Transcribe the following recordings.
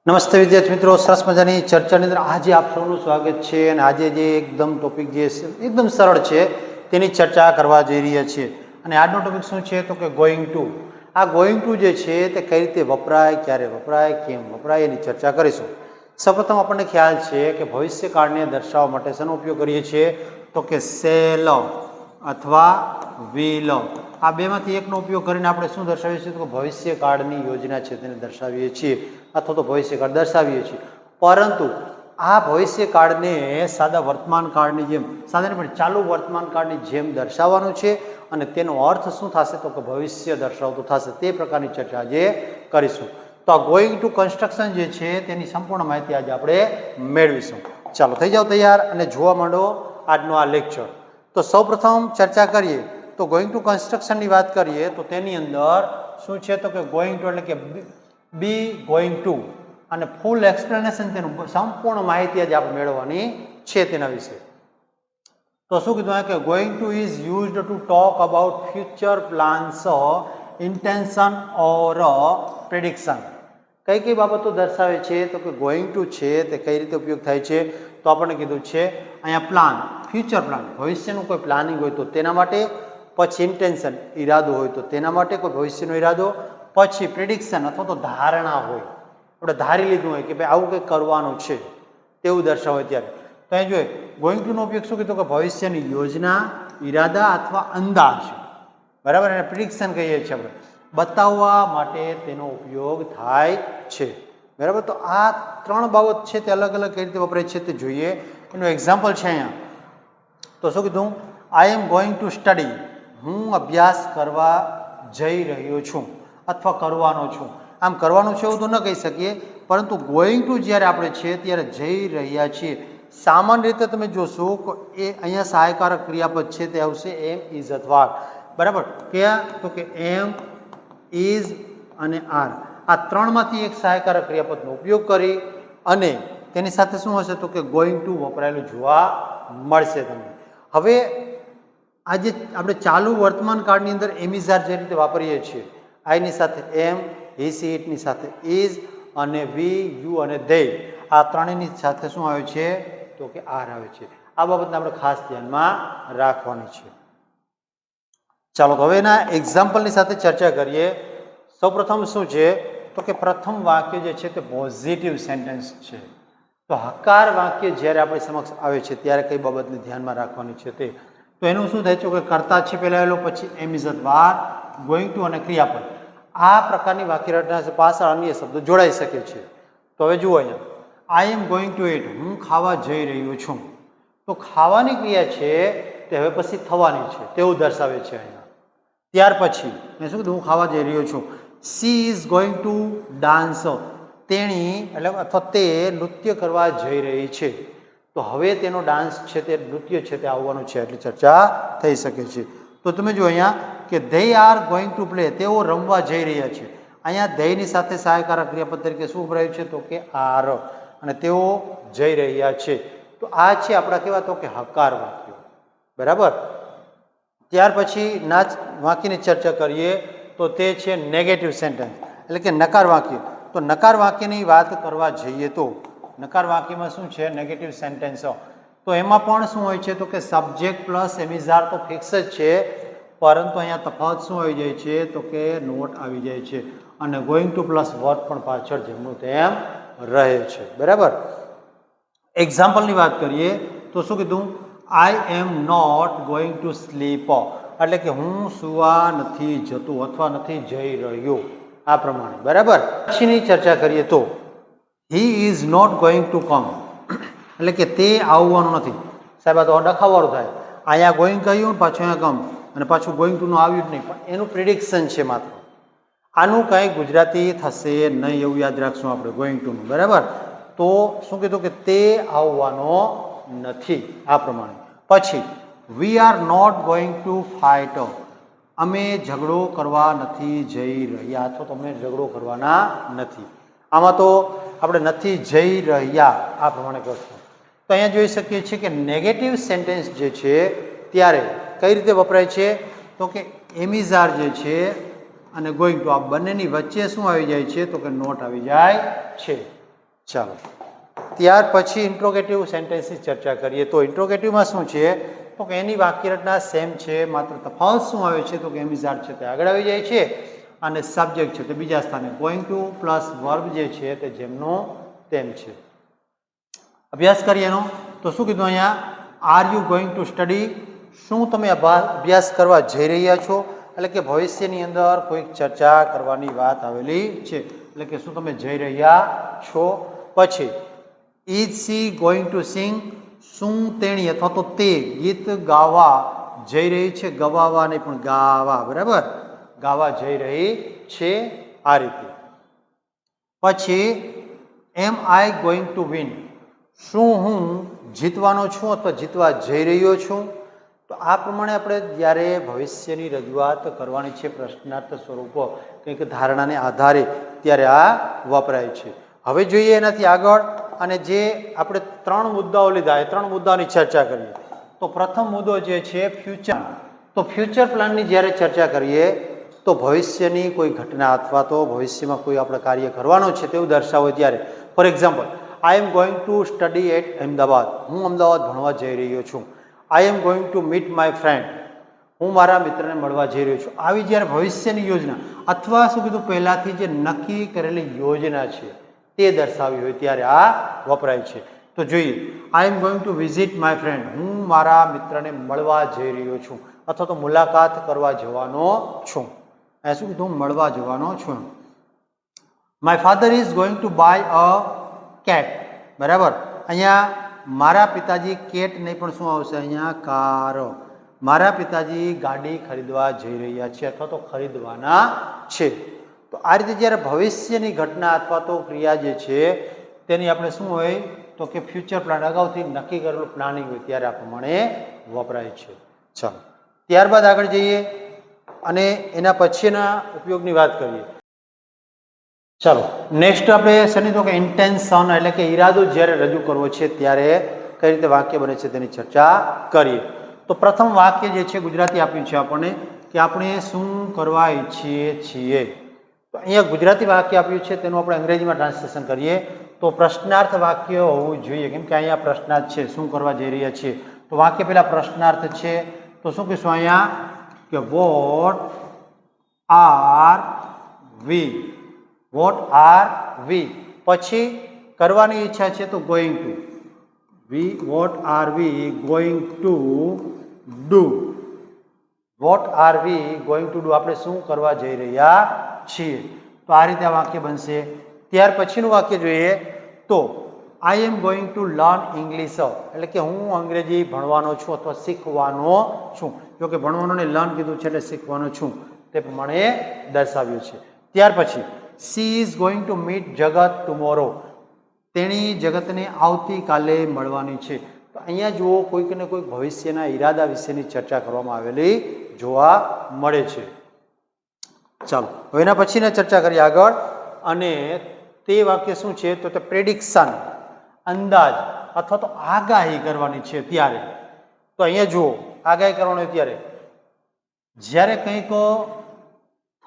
નમસ્તે વિદ્યાર્થી મિત્રો, સરસ મજાની ચર્ચાની અંદર આજે આપ સૌનું સ્વાગત છે અને આજે જે એકદમ ટોપિક જે એકદમ સરળ છે તેની ચર્ચા કરવા જઈ રહ્યા છીએ. અને આજનો ટોપિક શું છે તો કે ગોઈંગ ટુ. આ ગોઈંગ ટુ જે છે તે કઈ રીતે વપરાય, ક્યારે વપરાય, કેમ વપરાય એની ચર્ચા કરીશું. સૌપ્રથમ આપણને ખ્યાલ છે કે ભવિષ્યકાળને દર્શાવવા માટે શેનો ઉપયોગ કરીએ છીએ તો કે સેલ અથવા વિલ. આ બેમાંથી એકનો ઉપયોગ કરીને આપણે શું દર્શાવીએ છીએ તો ભવિષ્યકાળની યોજના છે તેને દર્શાવીએ છીએ અથવા તો ભવિષ્યકાળ દર્શાવીએ છીએ. પરંતુ આ ભવિષ્યકાળને સાદા વર્તમાન કાળની જેમ, સાદા નહીં પણ ચાલુ વર્તમાન કાળની જેમ દર્શાવવાનું છે અને તેનો અર્થ શું થશે તો કે ભવિષ્ય દર્શાવતું થશે. તે પ્રકારની ચર્ચા આજે કરીશું. તો આ ગોઈંગ ટુ કન્સ્ટ્રક્શન જે છે તેની સંપૂર્ણ માહિતી આજે આપણે મેળવીશું. ચાલો થઈ જાઓ તૈયાર અને જોવા માંડો આજનો આ લેક્ચર. તો સૌપ્રથમ ચર્ચા કરીએ તો ગોઈંગ ટુ કન્સ્ટ્રક્શનની વાત કરીએ તો તેની અંદર શું છે તો કે ગોઈંગ ટુ એટલે કે બી ગોઈંગ ટુ અને ફૂલ એક્સપ્લેનેશન તેનું સંપૂર્ણ માહિતી આજે આપણે મેળવવાની છે તેના વિશે. તો શું કીધું કે going to is used to talk about future plans, intention or prediction. કઈ કઈ બાબતો દર્શાવે છે તો કે ગોઈંગ ટુ છે તે કઈ રીતે ઉપયોગ થાય છે તો આપણને કીધું છે અહીંયા પ્લાન, ફ્યુચર પ્લાન, ભવિષ્યનું કોઈ પ્લાનિંગ હોય તો તેના માટે, પછી ઇન્ટેન્શન ઈરાદો હોય તો તેના માટે કોઈ ભવિષ્યનો ઈરાદો, પછી પ્રિડિક્શન અથવા તો ધારણા હોય, આપણે ધારી લીધું હોય કે ભાઈ આવું કંઈક કરવાનું છે તેવું દર્શાવે ત્યારે. તો અહીં જોઈએ ગોઈંગ ટુનો ઉપયોગ શું કીધું કે ભવિષ્યની યોજના, ઈરાદા અથવા અંદાજ, બરાબર, એને પ્રિડિક્શન કહીએ છીએ આપણે, બતાવવા માટે તેનો ઉપયોગ થાય છે. બરાબર. તો આ ત્રણ બાબત છે તે અલગ અલગ કઈ રીતે વપરાય છે તે જોઈએ. એનું એક્ઝામ્પલ છે અહીંયા. તો શું કીધું, I am going to study, હું અભ્યાસ કરવા જઈ રહ્યો છું અથવા કરવાનો છું. આમ કરવાનું છે એવું તો ન કહી શકીએ, પરંતુ ગોઈંગ ટુ જ્યારે આપણે છે ત્યારે જઈ રહ્યા છીએ. સામાન્ય રીતે તમે જોશો કે એ અહીંયા સહાયકારક ક્રિયાપદ છે તે આવશે એમ, ઇઝ અથવા બરાબર. કયા તો કે એમ, ઇઝ અને આર, આ ત્રણમાંથી એક સહાયકારક ક્રિયાપદનો ઉપયોગ કરી અને તેની સાથે શું હશે તો કે ગોઈંગ ટુ વપરાયેલું જોવા મળશે તમને. હવે આજે આપણે ચાલુ વર્તમાન કાળની અંદર એમિઝાર જે રીતે વાપરીએ છીએ, આઈની સાથે એમ, હી સી ઇટની સાથે ઇઝ અને વી, યુ અને ધે, આ ત્રણેયની સાથે શું આવે છે તો કે આર આવે છે. આ બાબતને આપણે ખાસ ધ્યાનમાં રાખવાની છે. ચાલો હવે એના એક્ઝામ્પલની સાથે ચર્ચા કરીએ. સૌપ્રથમ શું છે તો કે પ્રથમ વાક્ય જે છે તે પોઝિટિવ સેન્ટેન્સ છે. તો હકાર વાક્ય જ્યારે આપણી સમક્ષ આવે છે ત્યારે કઈ બાબતને ધ્યાનમાં રાખવાની છે તે, તો એનું શું થાય છે કે કર્તા છે પહેલા આવેલો, પછી એમ ઇઝ અથવા ગોઈંગ ટુ અને ક્રિયાપદ. આ પ્રકારની વાક્ય રચના પાછળ અન્ય શબ્દો જોડાઈ શકે છે. તો હવે જુઓ અહીંયા, આઈ એમ ગોઈંગ ટુ ઇટ, હું ખાવા જઈ રહ્યો છું. તો ખાવાની ક્રિયા છે તે હવે પછી થવાની છે તેવું દર્શાવે છે અહીંયા. ત્યાર પછી મેં શું કીધું, હું ખાવા જઈ રહ્યો છું. C is going to dance, તેણી એટલે અથવા તે નૃત્ય કરવા જઈ રહી છે. તો હવે તેનો ડાન્સ છે તે નૃત્ય છે તે આવવાનું છે એટલે ચર્ચા થઈ શકે છે. તો તમે જો અહીંયા કે they are going to play, તેઓ રમવા જઈ રહ્યા છે. અહીંયા ધેયની સાથે સહાયકારક ક્રિયાપદ તરીકે શું વપરાયું છે તો કે આર, અને તેઓ જઈ રહ્યા છે. તો આ છે આપણા કેવા તો કે હકાર વાક્યો, બરાબર. ત્યાર પછી ના વાક્યની ચર્ચા કરીએ તો તે છે નેગેટિવ સેન્ટેન્સ એટલે કે નકાર વાક્ય. તો નકાર વાક્યની વાત કરવા જઈએ તો નકાર વાક્યમાં શું છે નેગેટિવ સેન્ટેન્સ. તો એમાં પણ શું હોય છે તો કે સબ્જેક્ટ પ્લસ એમિઝાર તો ફિક્સ જ છે, પરંતુ અહીંયા તફાવત શું આવી જાય છે તો કે નોટ આવી જાય છે અને ગોઈંગ ટુ પ્લસ વર્બ પણ પાછળ જેમનું તેમ રહે છે, બરાબર. એક્ઝામ્પલની વાત કરીએ તો શું કીધું, I am not going to sleep, એટલે કે હું સુવા નથી જતું અથવા નથી જઈ રહ્યો, આ પ્રમાણે, બરાબર. પછીની ચર્ચા કરીએ તો he is not going to come, એટલે કે તે આવવાનું નથી. સાહેબ આ તો ડખાવાળું થાય, અહીંયા ગોઈંગ કહ્યું પાછું અહીંયા કમ અને પાછું ગોઈંગ ટુનું આવ્યું જ નહીં, પણ એનું પ્રિડિક્શન છે માત્ર. આનું કંઈ ગુજરાતી થશે નહીં એવું યાદ રાખશું આપણે ગોઈંગ ટુનું, બરાબર. તો શું કીધું કે તે આવવાનો નથી, આ પ્રમાણે. પછી we are not going to fight, અમે ઝઘડો કરવા નથી જઈ રહ્યા અથવા તો અમે ઝઘડો કરવાના નથી. આમાં તો આપણે નથી જઈ રહ્યા આ પ્રમાણે કરશું. તો અહીંયા જોઈ શકીએ છીએ કે નેગેટિવ સેન્ટેન્સ જે છે ત્યારે કઈ રીતે વપરાય છે તો કે એમિઝાર જે છે અને ગોઈંગ ટુ, આ બંનેની વચ્ચે શું આવી જાય છે તો કે નોટ આવી જાય છે. ચાલો, ત્યાર પછી ઇન્ટ્રોગેટિવ સેન્ટેન્સની ચર્ચા કરીએ. તો ઇન્ટ્રોગેટિવમાં શું છે તો કે એની વાક્યરચના સેમ છે, માત્ર તફાવત શું આવે છે તો કે એમિઝાડ છે તે આગળ આવી જાય છે અને સબ્જેક્ટ છે તે બીજા સ્થાને. ગોઈંગ ટુ પ્લસ વર્બ જે છે તે જેમનો તેમ છે. અભ્યાસ કરીએ એનો. તો શું કીધું અહીંયા? Are you going to study? શું તમે અભ્યાસ કરવા જઈ રહ્યા છો? એટલે કે ભવિષ્યની અંદર કોઈક ચર્ચા કરવાની વાત આવેલી છે, એટલે કે શું તમે જઈ રહ્યા છો. પછી is C going to sing? શું તેણી અથવા તો તે ગીત ગાવા જઈ રહી છે? ગવાવા નહીં પણ ગાવા, બરાબર, ગાવા જઈ રહી છે, આ રીતે. પછી એમ આઈ ગોઈંગ ટુ વિન? શું હું જીતવાનો છું અથવા જીતવા જઈ રહ્યો છું? તો આ પ્રમાણે આપણે જ્યારે ભવિષ્યની રજૂઆત કરવાની છે પ્રશ્નાર્થ સ્વરૂપો કંઈક ધારણાને આધારે, ત્યારે આ વપરાય છે. હવે જોઈએ એનાથી આગળ, અને જે આપણે 3 મુદ્દાઓ લીધા એ 3 મુદ્દાઓની ચર્ચા કરીએ. તો પ્રથમ મુદ્દો જે છે ફ્યુચર. તો ફ્યુચર પ્લાનની જ્યારે ચર્ચા કરીએ તો ભવિષ્યની કોઈ ઘટના અથવા તો ભવિષ્યમાં કોઈ આપણે કાર્ય કરવાનું છે તેવું દર્શાવો ત્યારે. For example, I am going to study at Ahmedabad? હું અમદાવાદ ભણવા જઈ રહ્યો છું. I am going to meet my friend? હું મારા મિત્રને મળવા જઈ રહ્યો છું. આવી જ્યારે ભવિષ્યની યોજના અથવા શું કીધું પહેલાંથી જે નક્કી કરેલી યોજના છે તે દર્શાવી હોય ત્યારે આ વપરાય છે. તો જોઈએ, I am going to visit my friend? હું મારા મિત્રને મળવા જઈ રહ્યો છું અથવા તો મુલાકાત કરવા જવાનો છું. અહીંયા શું કીધું? મળવા જવાનો છું. My father is going to buy a cat? બરાબર, અહીંયા મારા પિતાજી કેટ નહીં પણ શું આવશે અહીંયા? કાર. મારા પિતાજી ગાડી ખરીદવા જઈ રહ્યા છે અથવા તો ખરીદવાના છે. તો આ રીતે જ્યારે ભવિષ્યની ઘટના અથવા તો ક્રિયા જે છે તેની આપણે શું હોય તો કે ફ્યુચર પ્લાન, અગાઉથી નક્કી કરેલું પ્લાનિંગ હોય ત્યારે આ પ્રમાણે વપરાય છે. ચાલો, ત્યારબાદ આગળ જઈએ અને એના પછીના ઉપયોગની વાત કરીએ. ચાલો, નેક્સ્ટ આપણે શની તો કે ઇન્ટેન્શન એટલે કે ઈરાદો જ્યારે રજૂ કરવો છે ત્યારે કઈ રીતે વાક્ય બને છે તેની ચર્ચા કરીએ. તો પ્રથમ વાક્ય જે છે ગુજરાતી આપ્યું છે આપણને કે આપણે શું કરવા ઈચ્છીએ છીએ. તો અહીંયા ગુજરાતી વાક્ય આપ્યું છે તેનું આપણે અંગ્રેજીમાં ટ્રાન્સલેશન કરીએ તો પ્રશ્નાર્થ વાક્ય હોવું જોઈએ, કેમ કે અહીંયા પ્રશ્નાર્થ છે, શું કરવા જઈ રહ્યા છીએ. તો વાક્ય પહેલા પ્રશ્નાર્થ છે તો શું કહીશું અહીંયા કે what are we? What are we? પછી કરવાની ઈચ્છા છે તો going to. What are we going to do? What are we going to do? આપણે શું કરવા જઈ રહ્યા છીએ. તો આ રીતે આ વાક્ય બનશે. ત્યાર પછીનું વાક્ય જોઈએ તો I am going to learn English? એટલે કે હું અંગ્રેજી ભણવાનો છું અથવા શીખવાનો છું. જો કે ભણવાનું ને લર્ન કીધું છે એટલે શીખવાનો છું તે પ્રમાણે દર્શાવ્યું છે. ત્યાર પછી she is going to meet જગત ટુમોરો? તેણી જગતને આવતીકાલે મળવાની છે. તો અહીંયા જુઓ કોઈક ને કોઈક ભવિષ્યના ઈરાદા વિશેની ચર્ચા કરવામાં આવેલી જોવા મળે છે. ચાલો, હવે એના પછીને ચર્ચા કરીએ આગળ, અને તે વાક્ય શું છે તો તે પ્રેડિક્શન, અંદાજ અથવા તો આગાહી કરવાની છે ત્યારે. તો અહીંયા જુઓ, આગાહી કરવાની ત્યારે જ્યારે કંઈક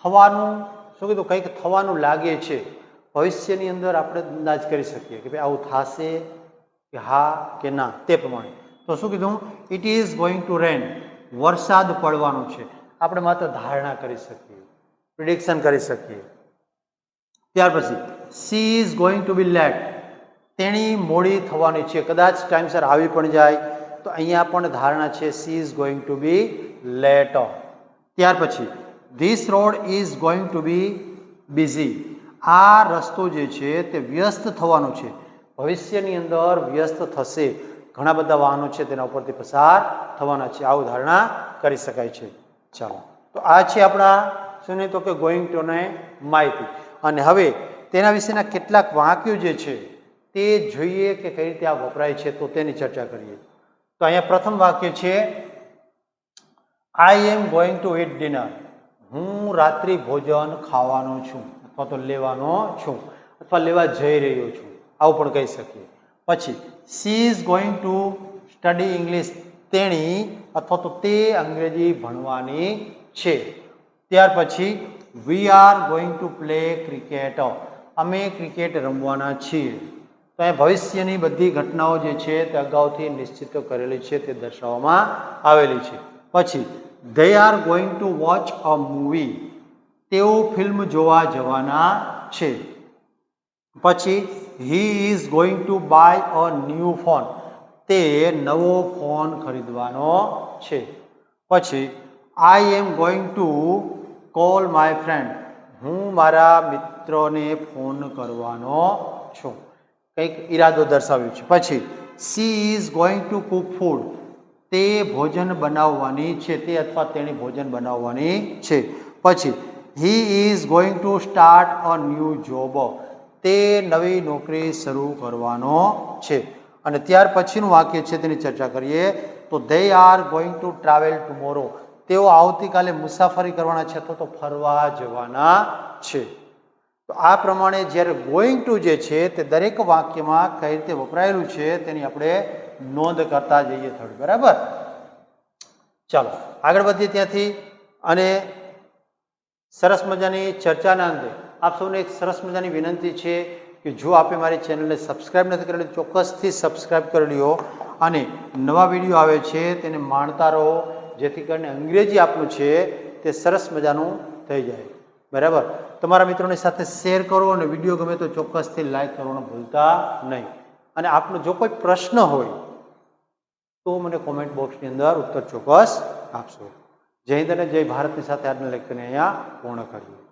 થવાનું, શું કીધું, કંઈક થવાનું લાગે છે ભવિષ્યની અંદર આપણે અંદાજ કરી શકીએ કે ભાઈ આવું થશે કે હા કે ના, તે પ્રમાણે. તો શું કીધું? ઇટ ઇઝ ગોઈંગ ટુ રેન? વરસાદ પડવાનો છે. આપણે માત્ર ધારણા કરી શકીએ, પ્રિડિક્શન કરી શકીએ. ત્યાર પછી she is going to be late? તેણી મોડી થવાની છે, કદાચ ટાઈમસર આવી પણ જાય. તો અહીંયા પણ ધારણા છે, she is going to be late. ત્યાર પછી this road is going to be busy? આ રસ્તો જે છે તે વ્યસ્ત થવાનો છે. ભવિષ્યની અંદર વ્યસ્ત થશે, ઘણા બધા વાહનો છે તેના ઉપરથી પસાર થવાના છે, આવું ધારણા કરી શકાય છે. ચાલો, તો આ છે આપણા શું નહીં તો કે ગોઈંગ ટુ ને માહિતી. અને હવે તેના વિશેના કેટલાક વાક્યો જે છે તે જોઈએ કે કઈ રીતે આ વપરાય છે તો તેની ચર્ચા કરીએ. તો અહીંયા પ્રથમ વાક્ય છે I am going to eat dinner? હું રાત્રિ ભોજન ખાવાનો છું અથવા તો લેવાનો છું અથવા લેવા જઈ રહ્યો છું, આવું પણ કહી શકીએ. પછી she is going to study English? તેણી અથવા તો તે અંગ્રેજી ભણવાની છે. ત્યાર પછી we are going to play cricket? અમે ક્રિકેટ રમવાના છીએ. તો અહીંયા ભવિષ્યની બધી ઘટનાઓ જે છે તે અગાઉથી નિશ્ચિત કરેલી છે તે દર્શાવવામાં આવેલી છે. પછી they are going to watch a movie. તેઓ ફિલ્મ જોવા જવાના છે. પછી he is going to buy a new phone. તે નવો ફોન ખરીદવાનો છે. પછી I am going to call my friend. હું મારા મિત્રોને ફોન કરવાનો છું. કંઈક ઈરાદો દર્શાવ્યો છે. પછી she is going to cook food. તે ભોજન બનાવવાની છે, તે અથવા તેણી ભોજન બનાવવાની છે. પછી he is going to start a new job. તે નવી નોકરી શરૂ કરવાનો છે. અને ત્યાર પછીનું વાક્ય છે તેની ચર્ચા કરીએ તો they are going to travel tomorrow. તેઓ આવતીકાલે મુસાફરી કરવાના છે અથવા તો ફરવા જવાના છે. તો આ પ્રમાણે જ્યારે ગોઈંગ ટુ જે છે તે દરેક વાક્યમાં કઈ રીતે વપરાયેલું છે તેની આપણે નોંધ કરતા જઈએ થોડી. બરાબર, ચાલો આગળ વધીએ ત્યાંથી. અને સરસ મજાની ચર્ચાના અંતે આપ સૌને એક સરસ મજાની વિનંતી છે કે જો આપે મારી ચેનલને સબસ્ક્રાઈબ નથી કરેલી ચોક્કસથી સબસ્ક્રાઈબ કરી લ્યો અને નવા વિડીયો આવે છે તેને માણતા રહો, જેથી કરીને અંગ્રેજી આપનું છે તે સરસ મજાનું થઈ જાય. બરાબર, તમારા મિત્રોની સાથે શેર કરો અને વિડીયો ગમે તો ચોક્કસથી લાઈક કરવાનું ભૂલતા નહીં. અને આપનો જો કોઈ પ્રશ્ન હોય તો મને કોમેન્ટ બોક્સની અંદર ઉત્તર ચોક્કસ આપશો. જય હિન્દ અને જય ભારતની સાથે આજના લેક્ચરને અહીંયા પૂર્ણ કરીએ.